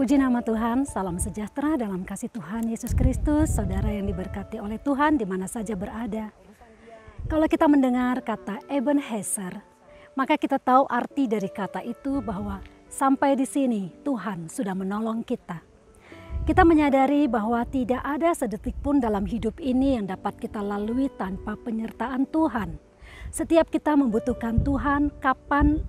Puji nama Tuhan, salam sejahtera dalam kasih Tuhan Yesus Kristus, saudara yang diberkati oleh Tuhan di mana saja berada. Kalau kita mendengar kata Ebenezer, maka kita tahu arti dari kata itu bahwa sampai di sini Tuhan sudah menolong kita. Kita menyadari bahwa tidak ada sedetik pun dalam hidup ini yang dapat kita lalui tanpa penyertaan Tuhan. Setiap kita membutuhkan Tuhan kapan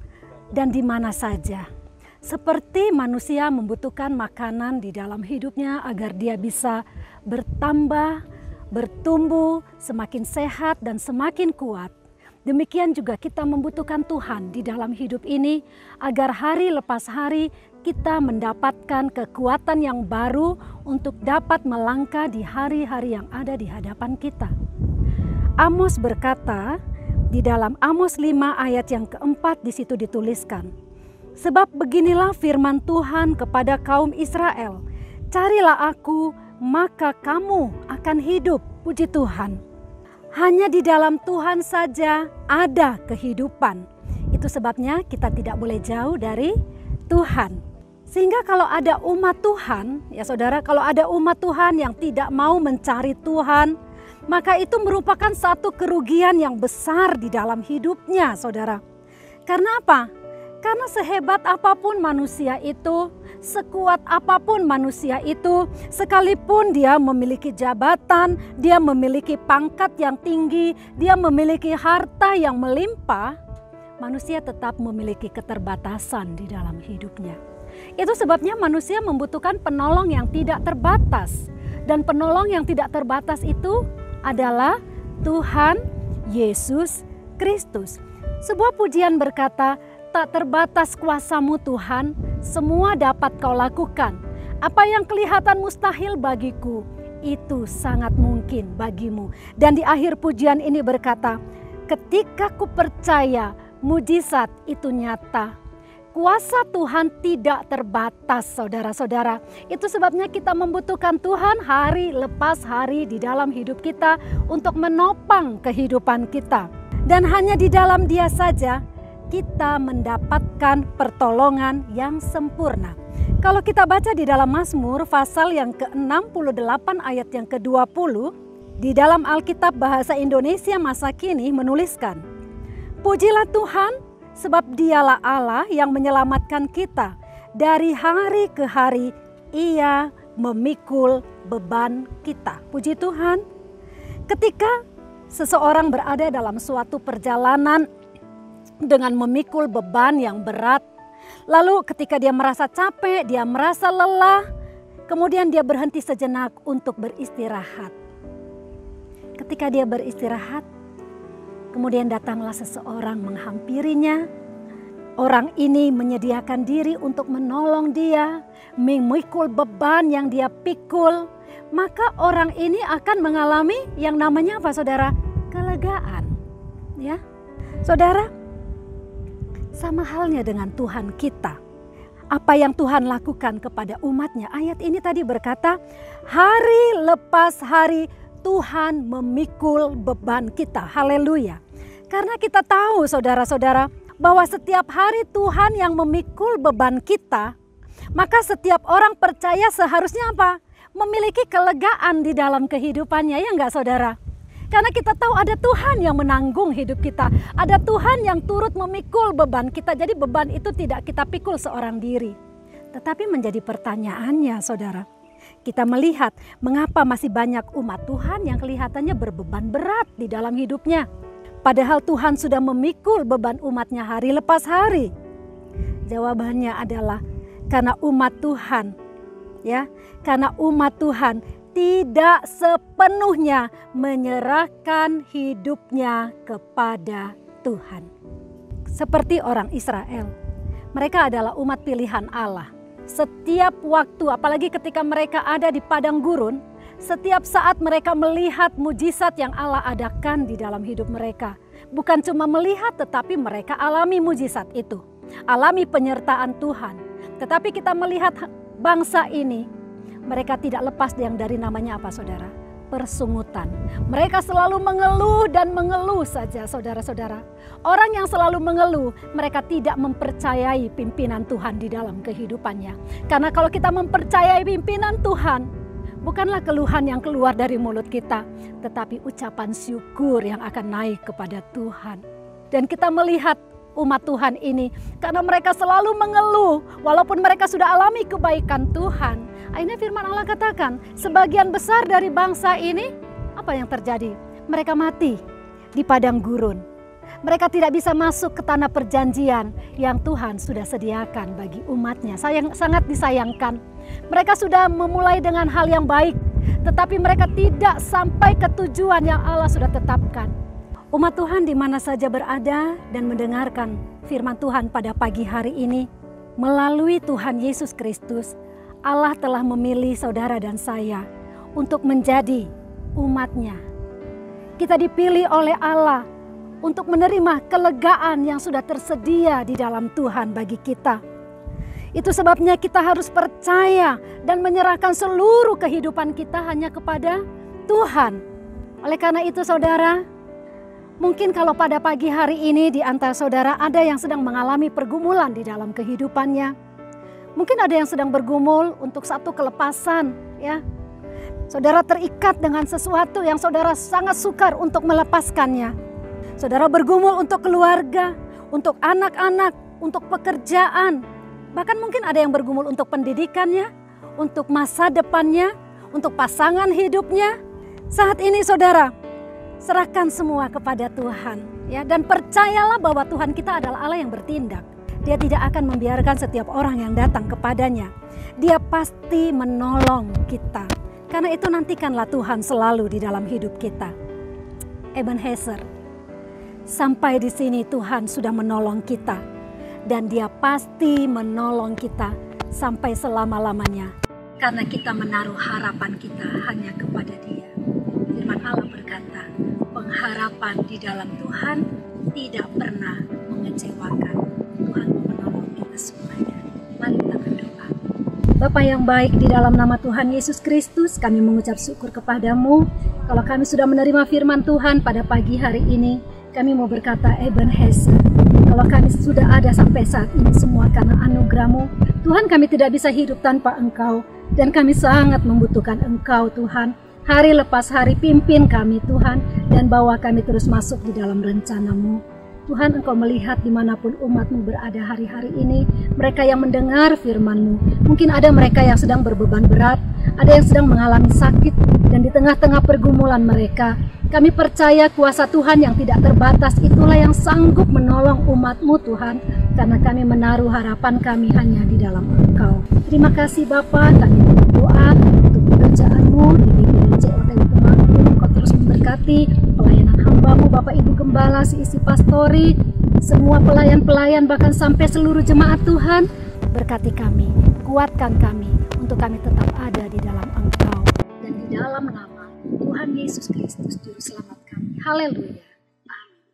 dan di mana saja. Seperti manusia membutuhkan makanan di dalam hidupnya agar dia bisa bertambah, bertumbuh, semakin sehat dan semakin kuat. Demikian juga kita membutuhkan Tuhan di dalam hidup ini agar hari lepas hari kita mendapatkan kekuatan yang baru untuk dapat melangkah di hari-hari yang ada di hadapan kita. Amos berkata di dalam Amos 5 ayat yang keempat di situ dituliskan, sebab beginilah firman Tuhan kepada kaum Israel, carilah aku maka kamu akan hidup. Puji Tuhan. Hanya di dalam Tuhan saja ada kehidupan. Itu sebabnya kita tidak boleh jauh dari Tuhan. Sehingga kalau ada umat Tuhan, ya saudara, kalau ada umat Tuhan yang tidak mau mencari Tuhan, maka itu merupakan satu kerugian yang besar di dalam hidupnya, saudara. Karena apa? Karena sehebat apapun manusia itu, sekuat apapun manusia itu, sekalipun dia memiliki jabatan, dia memiliki pangkat yang tinggi, dia memiliki harta yang melimpah, manusia tetap memiliki keterbatasan di dalam hidupnya. Itu sebabnya manusia membutuhkan penolong yang tidak terbatas. Dan penolong yang tidak terbatas itu adalah Tuhan Yesus Kristus. Sebuah pujian berkata, tak terbatas kuasa-Mu Tuhan, semua dapat Kau lakukan. Apa yang kelihatan mustahil bagiku, itu sangat mungkin bagimu. Dan di akhir pujian ini berkata, ketika ku percaya mujizat itu nyata. Kuasa Tuhan tidak terbatas, saudara-saudara. Itu sebabnya kita membutuhkan Tuhan hari lepas hari di dalam hidup kita untuk menopang kehidupan kita. Dan hanya di dalam Dia saja kita mendapatkan pertolongan yang sempurna. Kalau kita baca di dalam Mazmur pasal yang ke-68 ayat yang ke-20, di dalam Alkitab bahasa Indonesia masa kini menuliskan, pujilah Tuhan sebab Dialah Allah yang menyelamatkan kita. Dari hari ke hari Ia memikul beban kita. Puji Tuhan. Ketika seseorang berada dalam suatu perjalanan dengan memikul beban yang berat. Lalu ketika dia merasa capek, dia merasa lelah, kemudian dia berhenti sejenak untuk beristirahat. Ketika dia beristirahat, kemudian datanglah seseorang menghampirinya. Orang ini menyediakan diri untuk menolong dia, memikul beban yang dia pikul. Maka orang ini akan mengalami yang namanya apa, saudara? Kelegaan. Ya, saudara, sama halnya dengan Tuhan kita. Apa yang Tuhan lakukan kepada umatnya. Ayat ini tadi berkata, hari lepas hari Tuhan memikul beban kita. Haleluya. Karena kita tahu saudara-saudara bahwa setiap hari Tuhan yang memikul beban kita, maka setiap orang percaya seharusnya apa? Memiliki kelegaan di dalam kehidupannya, ya enggak saudara? Karena kita tahu ada Tuhan yang menanggung hidup kita. Ada Tuhan yang turut memikul beban kita. Jadi beban itu tidak kita pikul seorang diri. Tetapi menjadi pertanyaannya saudara. Kita melihat mengapa masih banyak umat Tuhan yang kelihatannya berbeban berat di dalam hidupnya. Padahal Tuhan sudah memikul beban umatnya hari lepas hari. Jawabannya adalah karena umat Tuhan. Ya, karena umat Tuhan tidak sepenuhnya menyerahkan hidupnya kepada Tuhan. Seperti orang Israel, mereka adalah umat pilihan Allah. Setiap waktu, apalagi ketika mereka ada di padang gurun, setiap saat mereka melihat mujizat yang Allah adakan di dalam hidup mereka. Bukan cuma melihat, tetapi mereka alami mujizat itu. Alami penyertaan Tuhan. Tetapi kita melihat bangsa ini, mereka tidak lepas yang dari namanya apa saudara? persungutan. Mereka selalu mengeluh dan mengeluh saja, saudara-saudara. Orang yang selalu mengeluh, mereka tidak mempercayai pimpinan Tuhan di dalam kehidupannya. Karena kalau kita mempercayai pimpinan Tuhan, bukanlah keluhan yang keluar dari mulut kita, tetapi ucapan syukur yang akan naik kepada Tuhan. Dan kita melihat umat Tuhan ini, karena mereka selalu mengeluh, walaupun mereka sudah alami kebaikan Tuhan. Akhirnya firman Allah katakan, sebagian besar dari bangsa ini, apa yang terjadi? Mereka mati di padang gurun. Mereka tidak bisa masuk ke tanah perjanjian yang Tuhan sudah sediakan bagi umatnya. Sangat disayangkan. Mereka sudah memulai dengan hal yang baik, tetapi mereka tidak sampai ke tujuan yang Allah sudah tetapkan. Umat Tuhan di mana saja berada dan mendengarkan firman Tuhan pada pagi hari ini, melalui Tuhan Yesus Kristus, Allah telah memilih saudara dan saya untuk menjadi umat-Nya. Kita dipilih oleh Allah untuk menerima kelegaan yang sudah tersedia di dalam Tuhan bagi kita. Itu sebabnya kita harus percaya dan menyerahkan seluruh kehidupan kita hanya kepada Tuhan. Oleh karena itu saudara, mungkin kalau pada pagi hari ini di antara saudara ada yang sedang mengalami pergumulan di dalam kehidupannya. Mungkin ada yang sedang bergumul untuk satu kelepasan, ya. Saudara terikat dengan sesuatu yang saudara sangat sukar untuk melepaskannya. Saudara bergumul untuk keluarga, untuk anak-anak, untuk pekerjaan. Bahkan mungkin ada yang bergumul untuk pendidikannya, untuk masa depannya, untuk pasangan hidupnya. Saat ini saudara, serahkan semua kepada Tuhan, ya, dan percayalah bahwa Tuhan kita adalah Allah yang bertindak. Dia tidak akan membiarkan setiap orang yang datang kepadanya. Dia pasti menolong kita. Karena itu nantikanlah Tuhan selalu di dalam hidup kita. Ebenezer, sampai di sini Tuhan sudah menolong kita. Dan Dia pasti menolong kita sampai selama-lamanya. Karena kita menaruh harapan kita hanya kepada Dia. Firman Allah berkata, pengharapan di dalam Tuhan tidak pernah mengecewakan. Tuhan menolong kita semuanya. Mari kita berdoa. Bapa yang baik, di dalam nama Tuhan Yesus Kristus, kami mengucap syukur kepadamu. Kalau kami sudah menerima firman Tuhan pada pagi hari ini, kami mau berkata, Ebenezer, kalau kami sudah ada sampai saat ini semua karena anugerah-Mu. Tuhan, kami tidak bisa hidup tanpa Engkau. Dan kami sangat membutuhkan Engkau, Tuhan. Hari lepas hari pimpin kami, Tuhan. Dan bawa kami terus masuk di dalam rencana-Mu. Tuhan, Engkau melihat dimanapun umat-Mu berada hari-hari ini. Mereka yang mendengar firman-Mu. Mungkin ada mereka yang sedang berbeban berat. Ada yang sedang mengalami sakit. Dan di tengah-tengah pergumulan mereka, kami percaya kuasa Tuhan yang tidak terbatas itulah yang sanggup menolong umat-Mu, Tuhan. Karena kami menaruh harapan kami hanya di dalam Engkau. Terima kasih Bapa, kami berdoa untuk pekerjaan-Mu di GBDC Hotel Temanggung. Engkau terus memberkati pelayanan hamba-Mu, Bapak Ibu Gembala, isi pastori, semua pelayan-pelayan, bahkan sampai seluruh jemaat Tuhan. Berkati kami, kuatkan kami untuk kami tetap ada di dalam Engkau. Dan di dalam nama Tuhan Yesus Kristus, Juru Selamat kami. Haleluya. Amin.